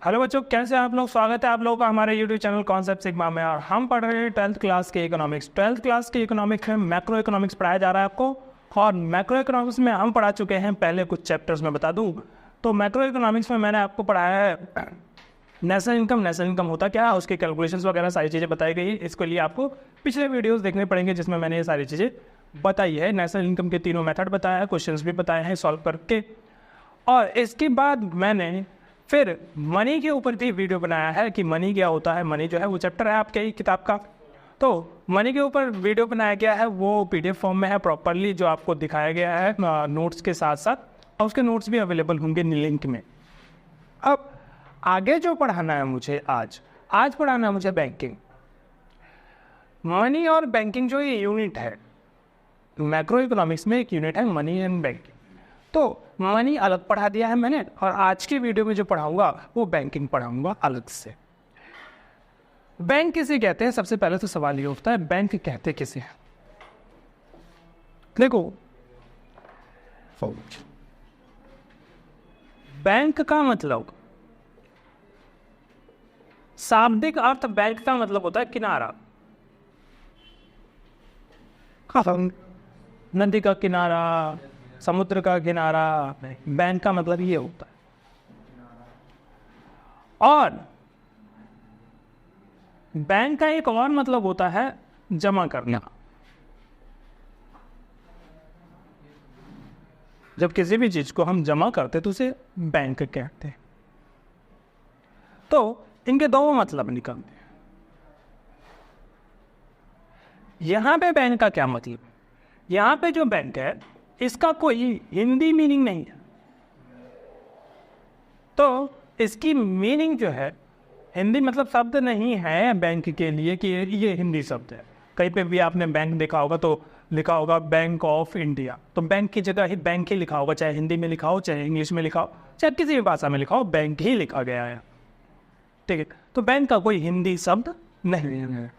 Hello बच्चों, कैसे हैं आप लोग। स्वागत है आप लोगों का हमारे यूट्यूब चैनल कॉन्सेप्ट सिग्मा में। और हम पढ़ रहे हैं 12th क्लास के इकोनॉमिक्स। 12th क्लास के इकोनॉमिक्स में मैक्रो इकोनॉमिक्स पढ़ाया जा रहा है आपको। और मैक्रो इकोनॉमिक्स में हम पढ़ा चुके हैं पहले कुछ चैप्टर्स में बता दूं तो मैक्रो इकोनॉमिक्स में मैंने आपको पढ़ाया है नेशनल इनकम। नेशनल इनकम होता क्या है, उसके कैलकुलेशंस वगैरह सारी चीज़ें बताई गई। इसके लिए आपको पिछले वीडियोस देखने पड़ेंगे जिसमें मैंने ये सारी चीज़ें बताई है। नेशनल इनकम के तीनों मेथड बताया है, क्वेश्चंस भी बताए हैं सॉल्व करके। और इसके बाद मैंने फिर मनी के ऊपर भी वीडियो बनाया है कि मनी क्या होता है। मनी जो है वो चैप्टर है आपके ही किताब का, तो मनी के ऊपर वीडियो बनाया गया है। वो पीडीएफ फॉर्म में है प्रॉपरली, जो आपको दिखाया गया है नोट्स के साथ साथ, और उसके नोट्स भी अवेलेबल होंगे लिंक में। अब आगे जो पढ़ाना है मुझे आज पढ़ाना है मुझे बैंकिंग। मनी और बैंकिंग जो ये यूनिट है मैक्रो इकोनॉमिक्स में, एक यूनिट है मनी एंड बैंकिंग। तो मनी अलग पढ़ा दिया है मैंने, और आज की वीडियो में जो पढ़ाऊंगा वो बैंकिंग पढ़ाऊंगा अलग से। बैंक किसे कहते हैं, सबसे पहले तो सवाल ये उठता है बैंक कहते किसे हैं। देखो, बैंक का मतलब, शाब्दिक अर्थ बैंक का मतलब होता है किनारा। नदी का किनारा, समुद्र का किनारा, बैंक का मतलब ये होता है। और बैंक का एक और मतलब होता है जमा करना। जब किसी भी चीज को हम जमा करते तो उसे बैंक कहते हैं। तो इनके दो मतलब निकलते हैं। यहां पे बैंक का क्या मतलब, यहां पे जो बैंक है इसका कोई हिंदी मीनिंग नहीं है। तो इसकी मीनिंग जो है, हिंदी मतलब शब्द नहीं है बैंक के लिए कि ये हिंदी शब्द है। कहीं पे भी आपने बैंक देखा होगा तो लिखा होगा बैंक ऑफ इंडिया, तो बैंक की जगह ही बैंक ही लिखा होगा, चाहे हिंदी में लिखा हो, चाहे इंग्लिश में लिखा हो, चाहे किसी भी भाषा में लिखा हो, बैंक ही लिखा गया है। ठीक है, तो बैंक का कोई हिंदी शब्द नहीं है।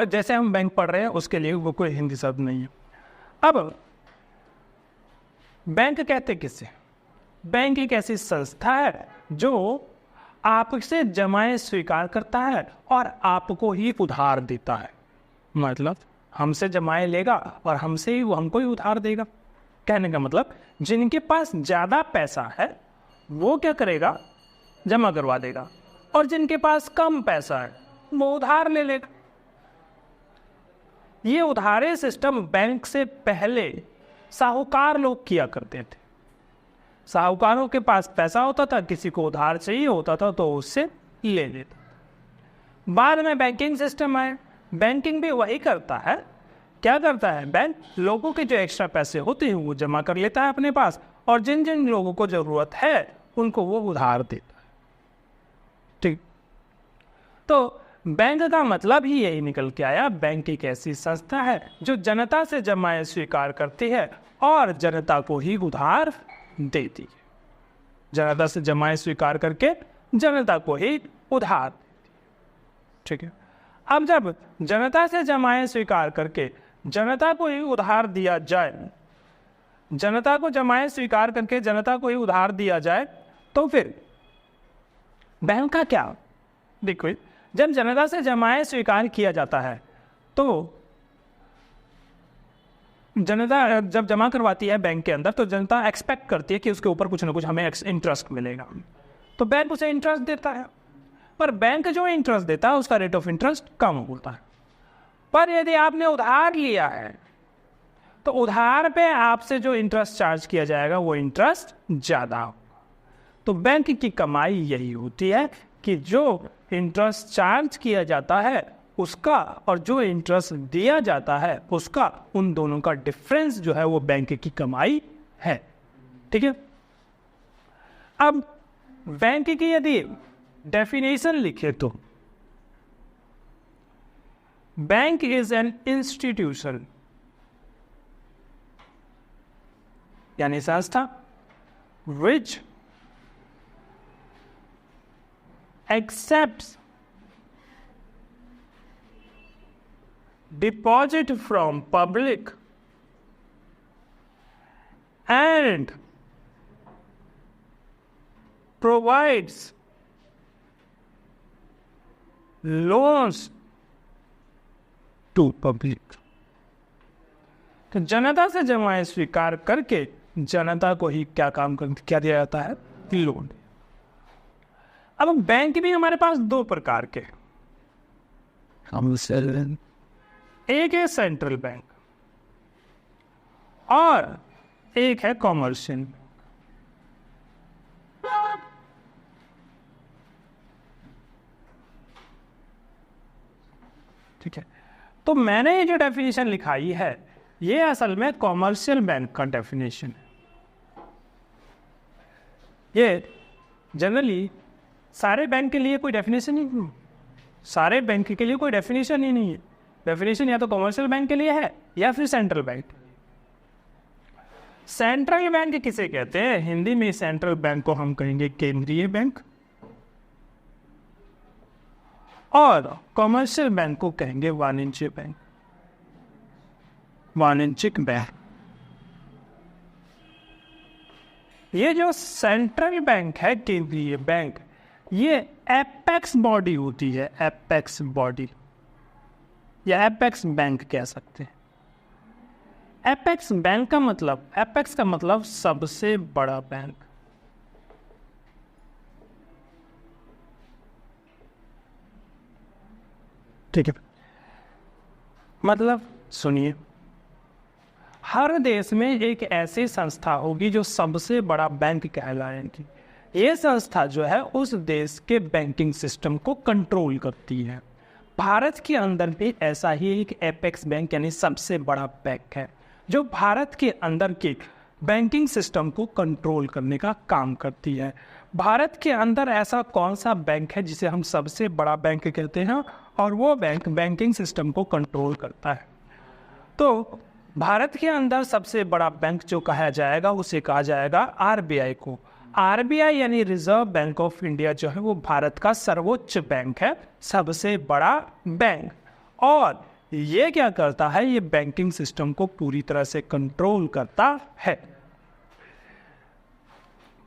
जैसे हम बैंक पढ़ रहे हैं उसके लिए वो कोई हिंदी शब्द नहीं है। अब बैंक कहते किसे, बैंक एक ऐसी संस्था है जो आपसे जमाएं स्वीकार करता है और आपको ही उधार देता है। मतलब हमसे जमाएं लेगा और हमसे ही वो हमको ही उधार देगा। कहने का मतलब जिनके पास ज्यादा पैसा है वो क्या करेगा, जमा करवा देगा, और जिनके पास कम पैसा है वो उधार ले लेगा। ये उधारे सिस्टम बैंक से पहले साहूकार लोग किया करते थे। साहूकारों के पास पैसा होता था, किसी को उधार चाहिए होता था तो उससे ले लेता था। बाद में बैंकिंग सिस्टम आया। बैंकिंग भी वही करता है। क्या करता है बैंक, लोगों के जो एक्स्ट्रा पैसे होते हैं वो जमा कर लेता है अपने पास, और जिन जिन लोगों को जरूरत है उनको वो उधार देता है। ठीक, तो बैंक का मतलब ही यही निकल के आया। बैंक एक ऐसी संस्था है जो जनता से जमाएं स्वीकार करती है और जनता को ही उधार देती है। जनता से जमाएं स्वीकार करके जनता को ही उधार देती है। ठीक है, अब जब जनता से जमाएं स्वीकार करके जनता को ही उधार दिया जाए, जनता को जमाएं स्वीकार करके जनता को ही उधार दिया जाए, तो फिर बैंक का क्या। देखो, जब जनता से जमाएं स्वीकार किया जाता है तो जनता जब जमा करवाती है बैंक के अंदर तो जनता एक्सपेक्ट करती है कि उसके ऊपर कुछ ना कुछ हमें इंटरेस्ट मिलेगा, तो बैंक उसे इंटरेस्ट देता है। पर बैंक जो इंटरेस्ट देता है उसका रेट ऑफ इंटरेस्ट कम होता है। पर यदि आपने उधार लिया है तो उधार पे आपसे जो इंटरेस्ट चार्ज किया जाएगा वो इंटरेस्ट ज्यादा होगा। तो बैंक की कमाई यही होती है कि जो इंटरेस्ट चार्ज किया जाता है उसका और जो इंटरेस्ट दिया जाता है उसका, उन दोनों का डिफरेंस जो है वो बैंक की कमाई है। ठीक है, अब बैंक की यदि डेफिनेशन लिखे तो बैंक इज एन इंस्टीट्यूशन, यानी संस्था, which accepts deposit from public and provides loans to public. तो जनता से जमाएं स्वीकार करके जनता को ही क्या क्या दिया जाता है? लोन। अब बैंक भी हमारे पास दो प्रकार के, एक है सेंट्रल बैंक और एक है कॉमर्शियल। ठीक है, तो मैंने ये जो डेफिनेशन लिखाई है ये असल में कॉमर्शियल बैंक का डेफिनेशन है। ये जनरली सारे बैंक के लिए कोई डेफिनेशन ही नहीं, सारे बैंक के लिए कोई डेफिनेशन ही नहीं है। डेफिनेशन या तो कॉमर्शियल बैंक के लिए है या फिर सेंट्रल बैंक। सेंट्रल बैंक किसे कहते हैं? हिंदी में सेंट्रल बैंक को हम कहेंगे केंद्रीय बैंक और कॉमर्शियल बैंक को कहेंगे वाणिज्यिक बैंक, वाणिज्यिक बैंक। ये जो सेंट्रल बैंक है, केंद्रीय बैंक, ये एपेक्स बॉडी होती है, एपेक्स बॉडी या एपेक्स बैंक कह सकते हैं। एपेक्स बैंक का मतलब, एपेक्स का मतलब सबसे बड़ा बैंक। ठीक है, मतलब सुनिए, हर देश में एक ऐसी संस्था होगी जो सबसे बड़ा बैंक कहलाएगी। ये संस्था जो है उस देश के बैंकिंग सिस्टम को कंट्रोल करती है। भारत के अंदर भी ऐसा ही एक एपेक्स बैंक यानी सबसे बड़ा बैंक है जो भारत के अंदर के बैंकिंग सिस्टम को कंट्रोल करने का काम करती है। भारत के अंदर ऐसा कौन सा बैंक है जिसे हम सबसे बड़ा बैंक कहते हैं और वो बैंक बैंकिंग सिस्टम को कंट्रोल करता है? तो भारत के अंदर सबसे बड़ा बैंक जो कहा जाएगा उसे कहा जाएगा आरबीआई को। आरबीआई यानी रिजर्व बैंक ऑफ इंडिया जो है वो भारत का सर्वोच्च बैंक है, सबसे बड़ा बैंक। और ये क्या करता है? ये बैंकिंग सिस्टम को पूरी तरह से कंट्रोल करता है।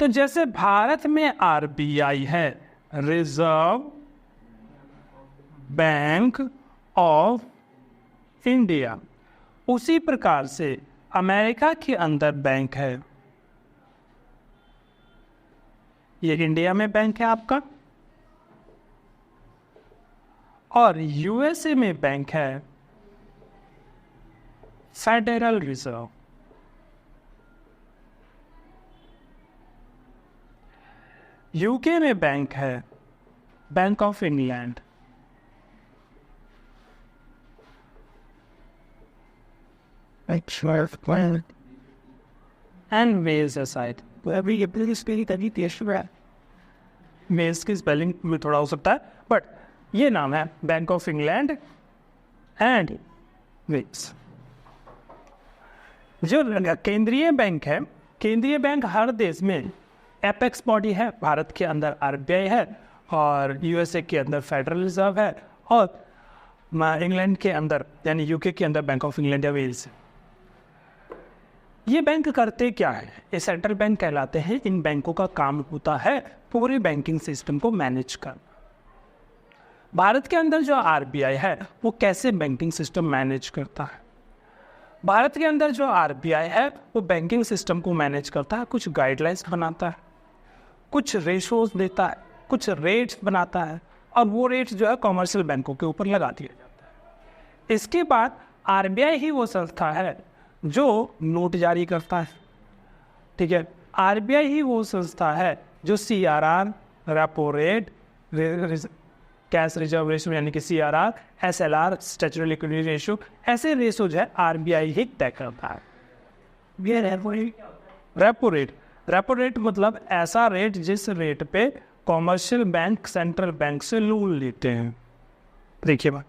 तो जैसे भारत में आरबीआई है, रिजर्व बैंक ऑफ इंडिया, उसी प्रकार से अमेरिका के अंदर बैंक है, ये इंडिया में बैंक है आपका, और यूएसए में बैंक है फेडरल रिजर्व। यूके में बैंक है Bank of England. And Wales aside, Wales की स्पेलिंग में थोड़ा हो सकता है बट ये नाम है Bank of England and Wales. जो केंद्रीय बैंक है, केंद्रीय बैंक हर देश में एपेक्स बॉडी है। भारत के अंदर आरबीआई है और यूएसए के अंदर फेडरल रिजर्व है और इंग्लैंड के अंदर यानी यूके के अंदर बैंक ऑफ इंग्लैंड या वेल्स है। ये बैंक करते क्या है? ये सेंट्रल बैंक कहलाते हैं। इन बैंकों का काम होता है पूरे बैंकिंग सिस्टम को मैनेज करना। भारत के अंदर जो आरबीआई है वो कैसे बैंकिंग सिस्टम मैनेज करता है? भारत के अंदर जो आरबीआई है वो बैंकिंग सिस्टम को मैनेज करता है, कुछ गाइडलाइंस बनाता है, कुछ रेशोज देता है, कुछ रेट्स बनाता है और वो रेट्स जो है कॉमर्शियल बैंकों के ऊपर लगा दिया जाता है। इसके बाद आरबीआई ही वो संस्था है जो नोट जारी करता है। ठीक है, आरबीआई ही वो संस्था है जो CRR, repo rate, cash reserve ratio यानी कि CRR, SLR, statutory liquidity ratio, ऐसे रेशो जो है आरबीआई ही तय करता है। रेपो रेट, रेपो रेट मतलब ऐसा रेट जिस रेट पे कॉमर्शियल बैंक सेंट्रल बैंक से लोन लेते हैं। देखिए बात,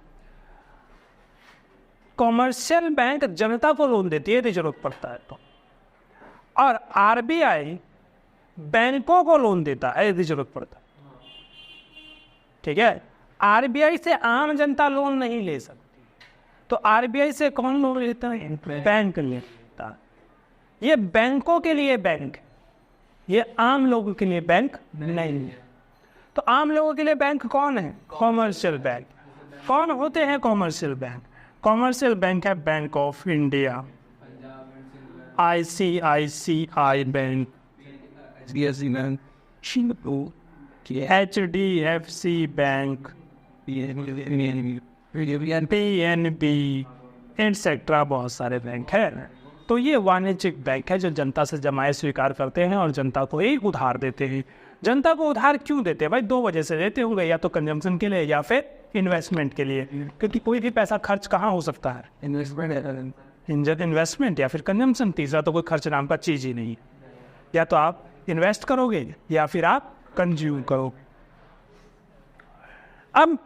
कॉमर्शियल बैंक जनता को लोन देती है यदि जरूरत पड़ता है तो, और आरबीआई बैंकों को लोन देता है यदि जरूरत पड़ता है। ठीक है, आरबीआई से आम जनता लोन नहीं ले सकती, तो आरबीआई से कौन लोन लेता है? बैंक लेता है। ये बैंकों के लिए बैंक, ये आम लोगों के लिए बैंक नहीं है। तो आम लोगों के लिए बैंक कौन है? Commercial bank. कौन होते हैं कॉमर्शियल बैंक? कॉमर्शियल बैंक है Bank of India, ICICI bank, HDFC bank, PNB etcetera, बहुत सारे बैंक हैं। तो ये वाणिज्यिक बैंक है जो जनता से जमाए स्वीकार करते हैं और जनता को एक उधार देते हैं। जनता को उधार क्यों देते हैं भाई? 2 वजह से देते होंगे, या तो कंजम्पशन के लिए या फिर इन्वेस्टमेंट के लिए, क्योंकि कोई भी पैसा खर्च कहाँ हो सकता है? इन्वेस्टमेंट या फिर कंजम्पशन। तीसरा तो कोई खर्च नाम का चीज़ ही नहीं है। या तो आप इन्वेस्ट करोगे या फिर आप कंज्यूम करोगे। अब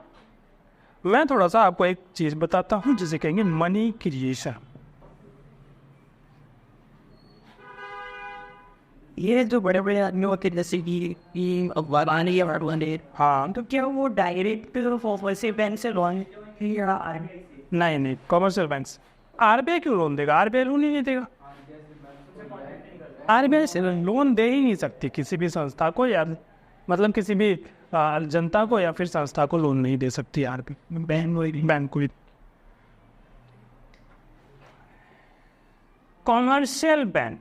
मैं थोड़ा सा आपको एक चीज़ बताता हूँ जिसे कहेंगे मनी क्रिएशन। ये जो बड़े बड़े आदमी होते हैं जैसे कि अफगानी या वर्डवानी, हाँ, तो क्या वो डायरेक्ट वैसे बैंक से लोन नहीं, कॉमर्शियल बैंक से। RBI क्यों लोन देगा? RBI लोन ही नहीं देगा। RBI से लोन दे ही नहीं सकती किसी भी संस्था को, या मतलब किसी भी जनता को या फिर संस्था को लोन नहीं दे सकती RBI, बैंक को। कॉमर्शियल बैंक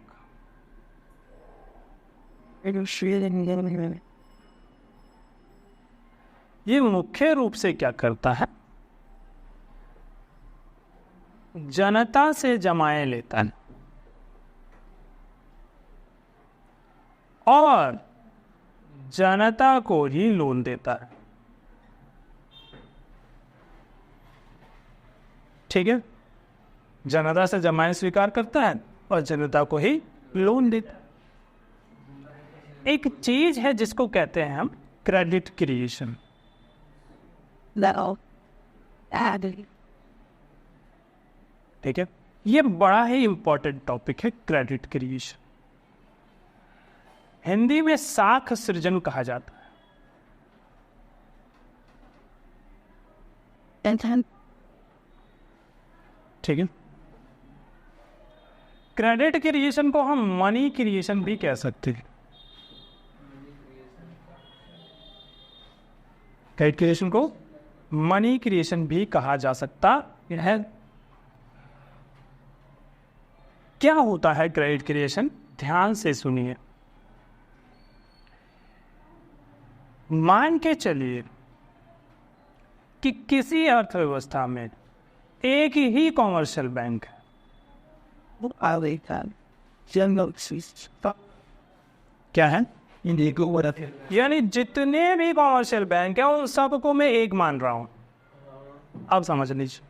ये मुख्य रूप से क्या करता है? जनता से जमाए लेता है और जनता को ही लोन देता है। ठीक है, जनता से जमाए स्वीकार करता है और जनता को ही लोन देता है। एक चीज है जिसको कहते हैं हम क्रेडिट क्रिएशन। ठीक है, ये बड़ा ही इंपॉर्टेंट टॉपिक है क्रेडिट क्रिएशन। हिंदी में साख सृजन कहा जाता है। ठीक है, क्रेडिट क्रिएशन को हम मनी क्रिएशन भी कह सकते हैं। क्रेडिट क्रिएशन को मनी क्रिएशन भी कहा जा सकता है। क्या होता है क्रेडिट क्रिएशन? ध्यान से सुनिए। मान के चलिए कि किसी अर्थव्यवस्था में एक ही कॉमर्शियल बैंक है। क्या है? यानी जितने भी कॉमर्शियल बैंक है उन सबको मैं एक मान रहा हूं। अब समझ लीजिए,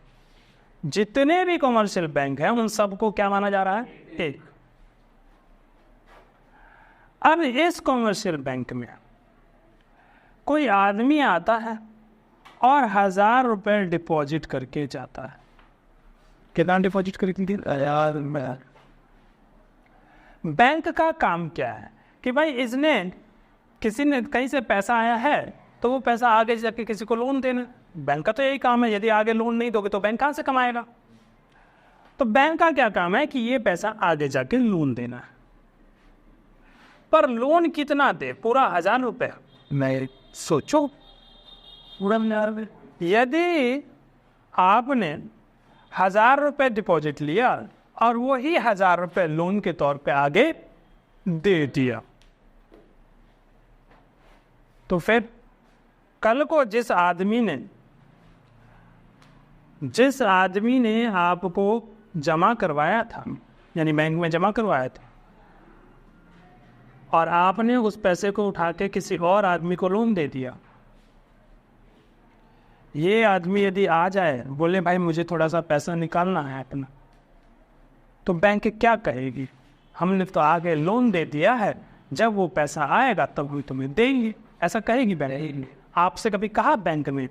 जितने भी कॉमर्शियल बैंक हैं उन सबको क्या माना जा रहा है? एक। अब इस कॉमर्शियल बैंक में कोई आदमी आता है और 1000 रुपए डिपॉजिट करके जाता है। कितना डिपॉजिट करके? 1000। बैंक का काम क्या है कि भाई इसने किसी ने कहीं से पैसा आया है तो वो पैसा आगे जाके किसी को लोन देना। बैंक का तो यही काम है। यदि आगे लोन नहीं दोगे तो बैंक कहाँ से कमाएगा? तो बैंक का क्या काम है कि ये पैसा आगे जाके लोन देना है। पर लोन कितना दे? पूरा 1000 रुपये? मैं सोचो, यदि आपने 1000 रुपये डिपॉजिट लिया और वही 1000 रुपये लोन के तौर पे आगे दे दिया, तो फिर कल को जिस आदमी ने आपको जमा करवाया था, यानी बैंक में जमा करवाया था, और आपने उस पैसे को उठा के किसी और आदमी को लोन दे दिया, ये आदमी यदि आ जाए बोले भाई मुझे थोड़ा सा पैसा निकालना है अपना, तो बैंक क्या कहेगी? हमने तो आगे लोन दे दिया है, जब वो पैसा आएगा तब भी तुम्हें देंगे, ऐसा कहेगी बैंक? आपसे कभी कहा बैंक ने?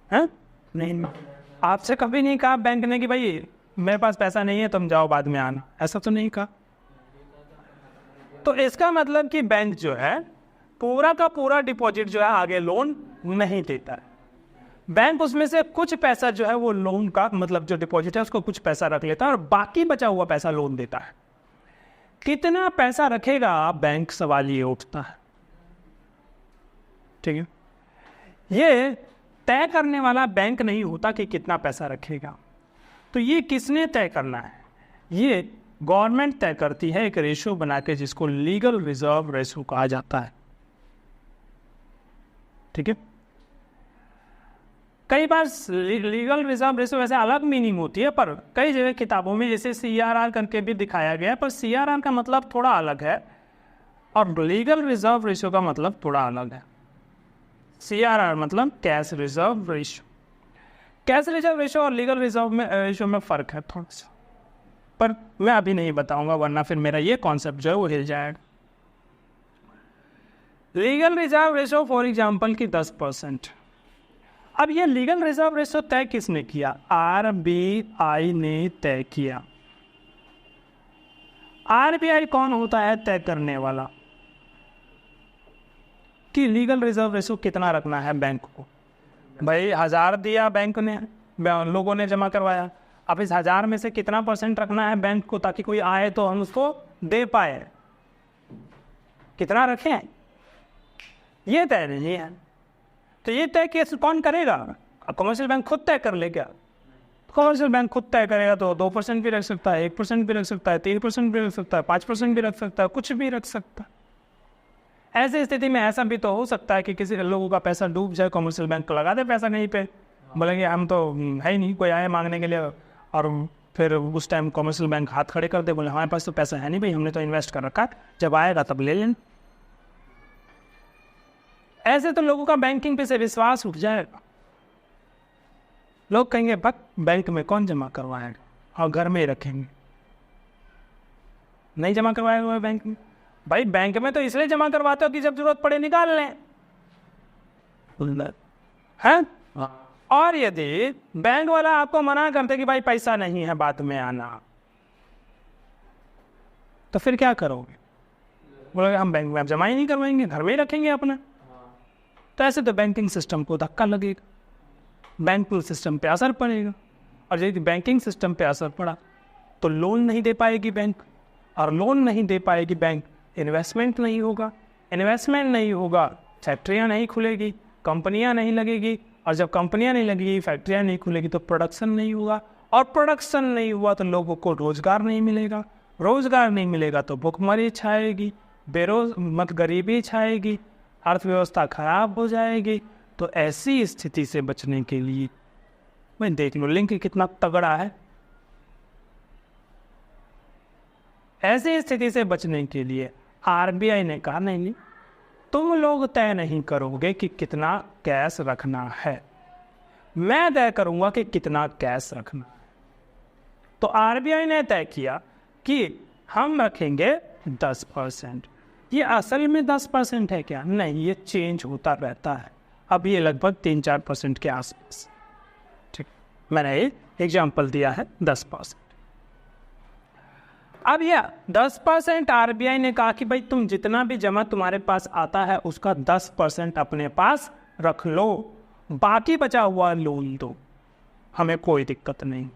हैं? नहीं, आपसे कभी नहीं कहा बैंक ने कि भाई मेरे पास पैसा नहीं है तुम जाओ बाद में आना, ऐसा तो नहीं कहा। तो इसका मतलब कि बैंक जो है पूरा का पूरा डिपॉजिट जो है आगे लोन नहीं देता है। बैंक उसमें से कुछ पैसा जो है वो लोन का मतलब जो डिपॉजिट है उसको कुछ पैसा रख लेता है और बाकी बचा हुआ पैसा लोन देता है। कितना पैसा रखेगा बैंक, सवाल ये उठता है। ठीक है, ये तय करने वाला बैंक नहीं होता कि कितना पैसा रखेगा। तो ये किसने तय करना है? ये गवर्नमेंट तय करती है एक रेशो बना के, जिसको लीगल रिजर्व रेशो कहा जाता है। ठीक है, कई बार लीगल रिजर्व रेशो वैसे अलग मीनिंग होती है, पर कई जगह किताबों में जैसे CRR करके भी दिखाया गया है, पर CRR का मतलब थोड़ा अलग है और लीगल रिजर्व रेशो का मतलब थोड़ा अलग है। CRR मतलब cash reserve ratio. Cash reserve ratio और लीगल रिजर्व रेशो में फ़र्क है थोड़ा सा, पर मैं अभी नहीं बताऊंगा, वरना फिर मेरा ये कॉन्सेप्ट जो है वो हिल जाएगा। Legal reserve ratio for example की 10%। अब ये लीगल रिजर्व रेशो तय किसने किया? RBI ने तय किया। RBI कौन होता है तय करने वाला कि लीगल रिजर्व रेशो कितना रखना है बैंक को? भाई 1000 दिया बैंक ने, लोगों ने जमा करवाया, अब इस 1000 में से कितना % रखना है बैंक को ताकि कोई आए तो हम उसको दे पाए? कितना रखें ये तय नहीं है। तो ये तय केस कौन करेगा? कमर्शियल बैंक खुद तय कर ले क्या? कमर्शियल बैंक खुद तय करेगा तो 2% भी रख सकता है, 1% भी रख सकता है, 3% भी रख सकता है, 5% भी रख सकता है, कुछ भी रख सकता है। ऐसी स्थिति में ऐसा भी तो हो सकता है कि किसी लोगों का पैसा डूब जाए, कमर्शियल बैंक लगा दे पैसा कहीं पे, बोलेंगे हम तो है ही नहीं, कोई आए मांगने के लिए, और फिर उस टाइम कमर्शियल बैंक हाथ खड़े कर दे, बोले हमारे पास तो पैसा है नहीं भाई, हमने तो इन्वेस्ट कर रखा है, जब आएगा तब ले लें। ऐसे तो लोगों का बैंकिंग पे से विश्वास उठ जाएगा। लोग कहेंगे बक बैंक में कौन जमा करवाएगा, और घर में ही रखेंगे, नहीं जमा करवाएगा बैंक में। भाई बैंक में तो इसलिए जमा करवाते हो कि जब जरूरत पड़े निकाल लें, है? और यदि बैंक वाला आपको मना करते कि भाई पैसा नहीं है बाद में आना, तो फिर क्या करोगे? बोलोगे हम बैंक में जमा ही नहीं करवाएंगे, घर में ही रखेंगे अपना। तो ऐसे तो बैंकिंग सिस्टम को धक्का लगेगा, बैंकिंग सिस्टम पे असर पड़ेगा, और यदि बैंकिंग सिस्टम पे असर पड़ा तो लोन नहीं दे पाएगी बैंक, और लोन नहीं दे पाएगी बैंक, इन्वेस्टमेंट नहीं होगा, इन्वेस्टमेंट नहीं होगा, फैक्ट्रियाँ नहीं खुलेगी, कंपनियाँ नहीं लगेगी, और जब कंपनियाँ नहीं लगेगी, फैक्ट्रियाँ नहीं खुलेगी तो प्रोडक्शन नहीं होगा, और प्रोडक्शन नहीं हुआ तो लोगों को रोज़गार नहीं मिलेगा, रोज़गार नहीं मिलेगा तो भुखमरी छाएगी, गरीबी छाएगी, अर्थव्यवस्था खराब हो जाएगी। तो ऐसी स्थिति से बचने के लिए, मैं देख लो लिंक कितना तगड़ा है, ऐसी स्थिति से बचने के लिए RBI ने कहा नहीं, तुम लोग तय नहीं करोगे कि कितना कैश रखना है, मैं तय करूंगा कि कितना कैश रखना है। तो RBI ने तय किया कि हम रखेंगे 10%। ये असल में 10% है क्या? नहीं, ये चेंज होता रहता है। अब ये लगभग 3-4% के आसपास। ठीक, मैंने एक एग्जाम्पल दिया है 10%। अब यह 10% RBI ने कहा कि भाई तुम जितना भी जमा तुम्हारे पास आता है उसका 10% अपने पास रख लो, बाकी बचा हुआ लोन दो, हमें कोई दिक्कत नहीं।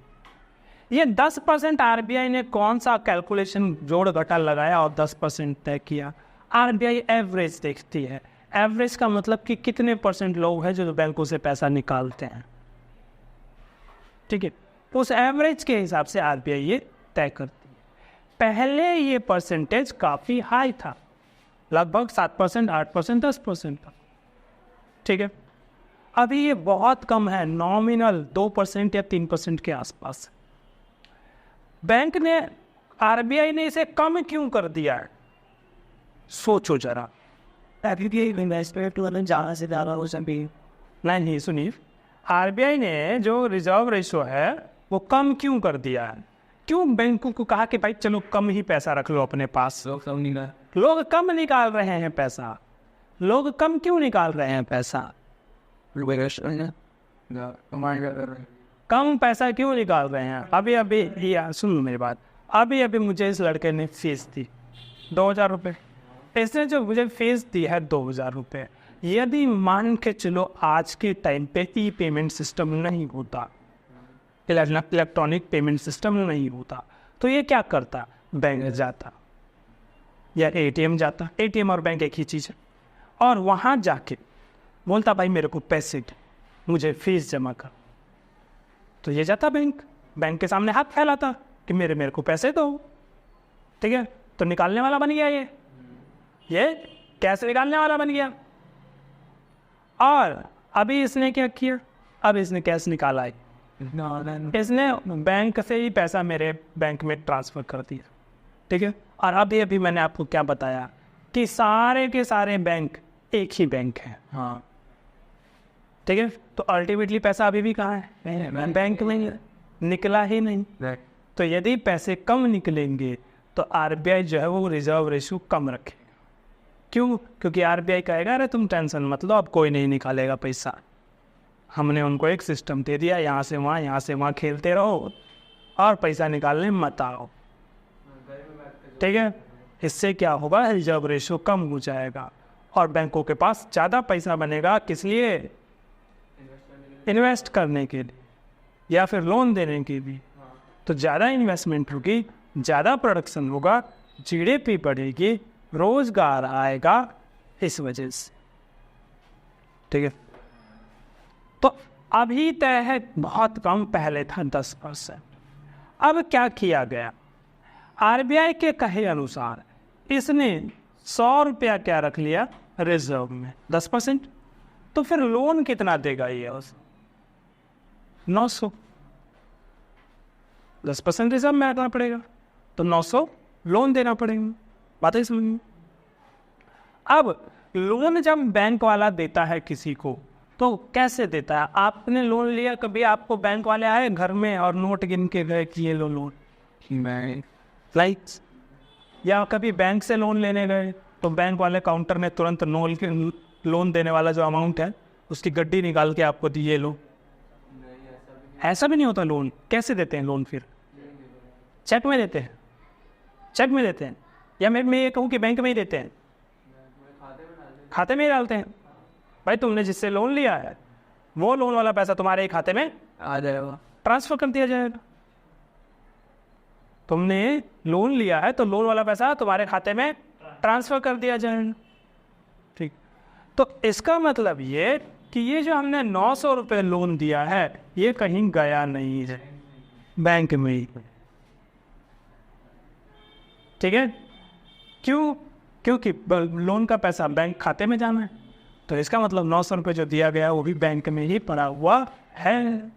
ये 10% RBI ने कौन सा कैलकुलेशन जोड़ घटा लगाया और 10% तय किया? RBI एवरेज देखती है। एवरेज का मतलब कि कितने % लोग हैं जो बैंकों से पैसा निकालते हैं। ठीक है, उस एवरेज के हिसाब से RBI ये तय करती है। पहले ये परसेंटेज काफ़ी हाई था, लगभग 7%, 8%, 10% था। ठीक है, अभी ये बहुत कम है, नॉमिनल 2% या 3% के आसपास। बैंक ने, RBI ने इसे कम क्यों कर दिया है? सोचो जरा। नहीं सुनिए, RBI ने जो रिजर्व रेशो है वो कम क्यों कर दिया है? क्यों बैंकों को कहा कि भाई चलो कम ही पैसा रख लो अपने पास? लोग कम निकाल रहे हैं पैसा। लोग कम क्यों निकाल रहे हैं पैसा? कम पैसा क्यों निकाल रहे हैं? अभी सुन मेरी बात, अभी मुझे इस लड़के ने फीस दी 2000 रुपये। इसने जो मुझे फीस दी है 2000 रुपये, यदि मान के चलो आज के टाइम पे पेमेंट सिस्टम नहीं होता, इलेक्ट्रॉनिक पेमेंट सिस्टम नहीं होता, तो ये क्या करता? बैंक जाता, या एटीएम जाता, एटीएम और बैंक एक ही चीज़ है, और वहाँ जाके बोलता भाई मेरे को पैसे दे, मुझे फीस जमा कर। तो ये जाता बैंक के सामने हाथ फैलाता कि मेरे को पैसे दो, ठीक है। तो निकालने वाला बन गया, ये कैश निकालने वाला बन गया। और अभी इसने क्या किया, अब इसने कैश निकाला है, इसने बैंक से ही पैसा मेरे बैंक में ट्रांसफ़र कर दिया, ठीक है। और अभी मैंने आपको क्या बताया कि सारे के सारे बैंक एक ही बैंक है, हाँ, ठीक है। तो अल्टीमेटली पैसा अभी भी कहाँ है, बैंक में, निकला ही नहीं। तो यदि पैसे कम निकलेंगे तो आरबीआई जो है वो रिजर्व रेशियो कम रखेगा। क्यों? क्योंकि आरबीआई कहेगा अरे तुम टेंशन मत लो, अब कोई नहीं निकालेगा पैसा, हमने उनको एक सिस्टम दे दिया, यहाँ से वहाँ खेलते रहो और पैसा निकालने मत आओ, ठीक है। इससे क्या होगा, रिजर्व रेशियो कम हो जाएगा और बैंकों के पास ज़्यादा पैसा बनेगा। किस लिए? इन्वेस्ट करने के लिए या फिर लोन देने के लिए। तो ज़्यादा इन्वेस्टमेंट होगी, ज़्यादा प्रोडक्शन होगा, जीडीपी बढ़ेगी, रोजगार आएगा, इस वजह से, ठीक है। तो अभी तय है बहुत कम, पहले था 10%। अब क्या किया गया, आरबीआई के कहे अनुसार इसने 100 रुपया क्या रख लिया रिजर्व में, 10%। तो फिर लोन कितना देगा ये, उस 900, 10% रिजर्व में रखना पड़ेगा, तो 900 लोन देना पड़ेगा। बात है समझ में? अब लोन जब बैंक वाला देता है किसी को तो कैसे देता है? आपने लोन लिया, कभी आपको बैंक वाले आए घर में और नोट गिन के गए कि ये लो लोन, लाइक्स, या कभी बैंक से लोन लेने गए तो बैंक वाले काउंटर ने तुरंत लोन देने वाला जो अमाउंट है उसकी गड्डी निकाल के आपको दी, ये लो। ऐसा भी नहीं होता। लोन कैसे देते हैं? लोन फिर चेक में देते हैं, चेक में देते हैं, या मैं ये कहूँ कि बैंक में ही देते हैं, खाते में ही डालते हैं। भाई तुमने जिससे लोन लिया है वो लोन वाला पैसा तुम्हारे ही खाते में आ जाएगा, ट्रांसफर कर दिया जाएगा। तुमने लोन लिया है तो लोन वाला पैसा तुम्हारे खाते में ट्रांसफर कर दिया जाएगा, ठीक। तो इसका मतलब ये कि ये जो हमने 900 रुपये लोन दिया है ये कहीं गया नहीं है, बैंक में ही, ठीक है। क्यों? क्योंकि लोन का पैसा बैंक खाते में जाना है, तो इसका मतलब 900 रुपये जो दिया गया वो भी बैंक में ही पड़ा हुआ है।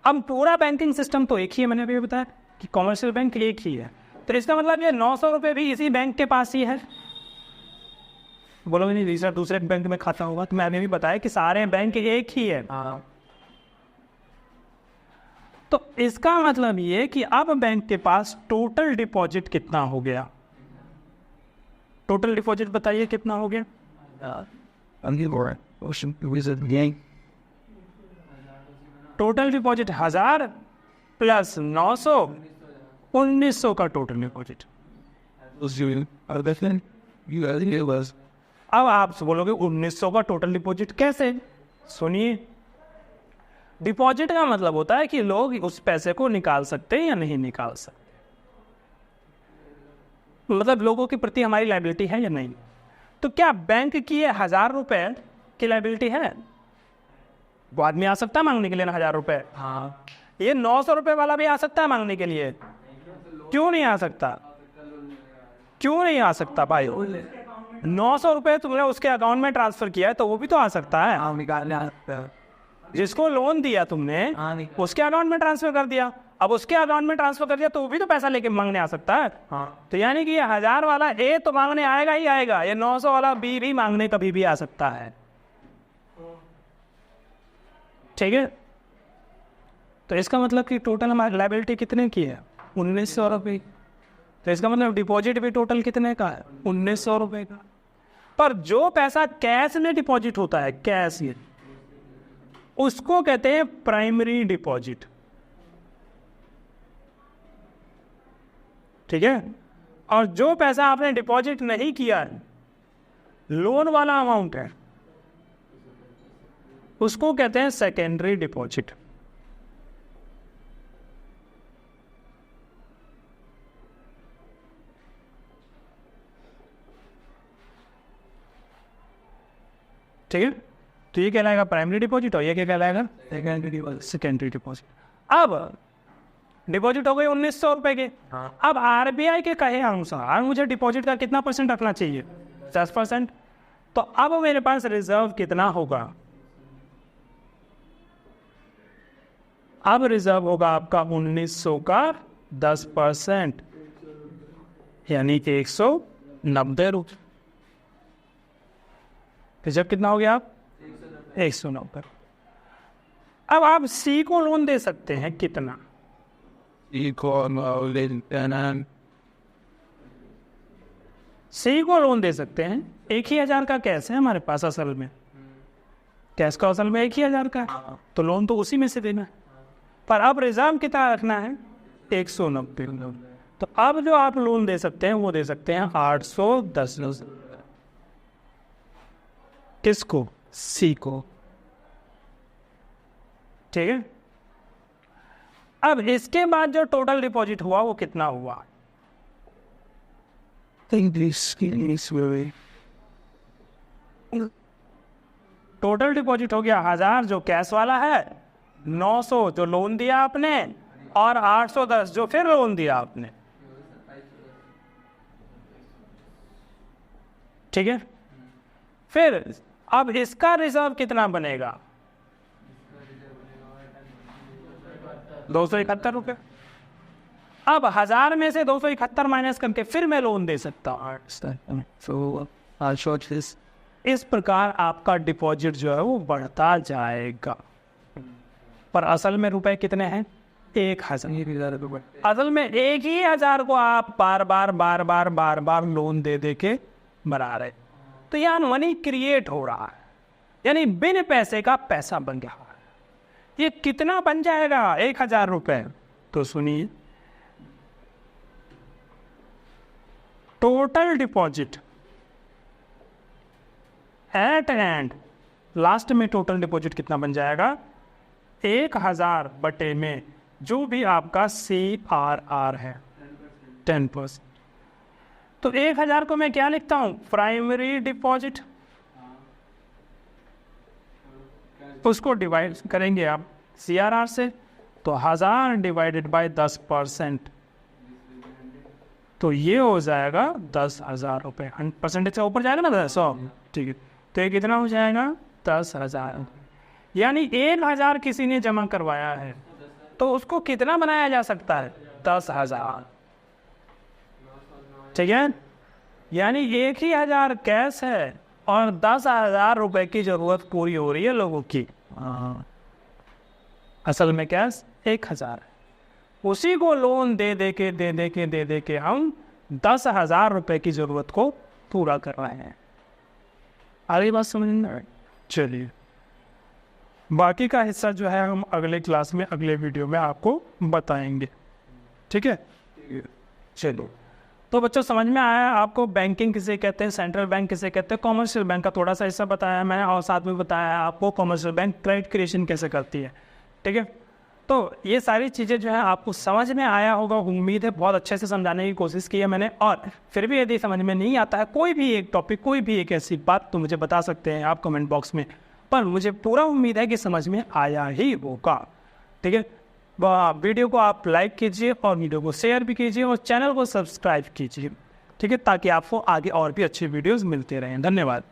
अब पूरा बैंकिंग सिस्टम तो एक ही है, मैंने अभी बताया कि कॉमर्शियल बैंक एक ही है, तो इसका मतलब ये 900 रुपये भी इसी बैंक के पास ही है। बोलोगे नहीं दूसरे बैंक में खाता होगा, तो मैंने भी बताया कि सारे बैंक एक ही है। तो इसका मतलब ये कि अब बैंक के पास टोटल डिपॉजिट कितना हो गया? टोटल डिपॉजिट बताइए कितना हो गया? टोटल डिपॉजिट 1000 प्लस 900, 1900 का टोटल डिपॉजिट। अब आप बोलोगे 1900 का टोटल डिपॉजिट कैसे? सुनिए, डिपॉजिट का मतलब होता है कि लोग उस पैसे को निकाल सकते हैं या नहीं निकाल सकते, मतलब लोगों के प्रति हमारी लायबिलिटी है या नहीं। तो क्या बैंक की ये 1000 रुपये की लायबिलिटी है? वो आदमी आ सकता है मांगने के लिए ना 1000 रुपये? हाँ। ये 900 रुपये वाला भी आ सकता है मांगने के लिए? क्यों नहीं आ सकता? क्यों नहीं आ सकता भाई? 900 रुपये तुमने उसके अकाउंट में ट्रांसफर किया है तो वो भी तो आ सकता है, निकालने आ सकता है। जिसको लोन दिया तुमने उसके अकाउंट में ट्रांसफर कर दिया, अब उसके अकाउंट में ट्रांसफर कर दिया तो वो भी तो पैसा लेके मांगने आ सकता है। तो यानी कि ये 1000 वाला ए तो मांगने आएगा ही आएगा, ये 900 वाला बी भी मांगने कभी भी आ सकता है, ठीक है। तो इसका मतलब कि टोटल हमारी लायबिलिटी कितने की है? 1900 रुपये। तो इसका मतलब डिपॉजिट भी टोटल कितने का है? 1900 रुपये का। पर जो पैसा कैश में डिपॉजिट होता है, कैश, ये उसको कहते हैं प्राइमरी डिपॉजिट, ठीक है। और जो पैसा आपने डिपॉजिट नहीं किया है, लोन वाला अमाउंट है, उसको कहते हैं सेकेंडरी डिपॉजिट। ठीक है, तो ये कहलाएगा प्राइमरी डिपॉजिट और ये क्या कहलाएगा सेकेंडरी डिपॉजिट। अब डिपॉजिट हो गई 1900 रुपए के। अब आरबीआई के कहे अनुसार मुझे डिपॉजिट का कितना % रखना चाहिए, 10%। तो अब मेरे पास रिजर्व कितना होगा, अब रिजर्व होगा आपका 1900 का 10%, यानी 190 रुपये। रिजर्व कितना हो गया आप, 190। अब आप सी को लोन दे सकते हैं कितना, सी को लोन दे सकते हैं 1,000 का कैश है हमारे पास, असल में कैश का असल में 1,000 का है, तो लोन तो उसी में से देना है। पर अब रिजर्व कितना रखना है, 190। तो अब जो आप लोन दे सकते हैं वो दे सकते हैं 810। किसको, सी को, ठीक है। अब इसके बाद जो टोटल डिपॉजिट हुआ वो कितना हुआ, टोटल डिपॉजिट हो गया 1000 जो कैश वाला है, 900 जो लोन दिया आपने, और 810 जो फिर लोन दिया आपने, ठीक है। फिर अब इसका रिजर्व कितना बनेगा, 271 रुपये। अब 1000 में से 271 माइनस करके फिर मैं लोन दे सकता हूँ। इस प्रकार आपका डिपॉजिट जो है वो बढ़ता जाएगा। पर असल में रुपए कितने हैं, 1000 रुपये। असल में 1,000 को आप बार बार लोन दे दे के बना रहे, तो यहाँ मनी क्रिएट हो रहा है, यानी बिन पैसे का पैसा बन रहा है। ये कितना बन जाएगा, 1,000 रुपये। तो सुनिए, total deposit eight and last में टोटल डिपॉजिट कितना बन जाएगा, 1,000 बटे में जो भी आपका CRR है 10%। तो 1,000 को मैं क्या लिखता हूं, प्राइमरी डिपॉजिट, उसको डिवाइड करेंगे आप CRR से, तो 1000 डिवाइडेड बाय 10%, तो ये हो जाएगा 10,000 रुपये। 100% से ऊपर जाएगा ना 100, ठीक है। तो ये कितना हो जाएगा, 10,000। यानी 1,000 किसी ने जमा करवाया है तो उसको कितना बनाया जा सकता है, 10,000, ठीक है। यानी 1,000 कैश है और 10,000 रुपए की जरूरत पूरी हो रही है लोगों की। असल में कैश 1,000 है, उसी को लोन दे दे के हम 10,000 रुपए की जरूरत को पूरा कर रहे हैं। आगे बात समझ में, चलिए बाकी का हिस्सा जो है हम अगले क्लास में, अगले वीडियो में आपको बताएंगे, ठीक है। चलिए, तो बच्चों समझ में आया आपको बैंकिंग किसे कहते हैं, सेंट्रल बैंक किसे कहते हैं, कॉमर्शियल बैंक का थोड़ा सा हिस्सा बताया मैंने, और साथ में बताया आपको कॉमर्शियल बैंक क्रेडिट क्रिएशन कैसे करती है, ठीक है। तो ये सारी चीज़ें जो है आपको समझ में आया होगा, उम्मीद है बहुत अच्छे से समझाने की कोशिश की है मैंने। और फिर भी यदि समझ में नहीं आता है कोई भी एक टॉपिक, कोई भी एक ऐसी बात, तो मुझे बता सकते हैं आप कमेंट बॉक्स में, पर मुझे पूरा उम्मीद है कि समझ में आया ही होगा, ठीक है। वीडियो को आप लाइक कीजिए और वीडियो को शेयर भी कीजिए और चैनल को सब्सक्राइब कीजिए, ठीक है, ताकि आपको आगे और भी अच्छे वीडियोज़ मिलते रहें। धन्यवाद।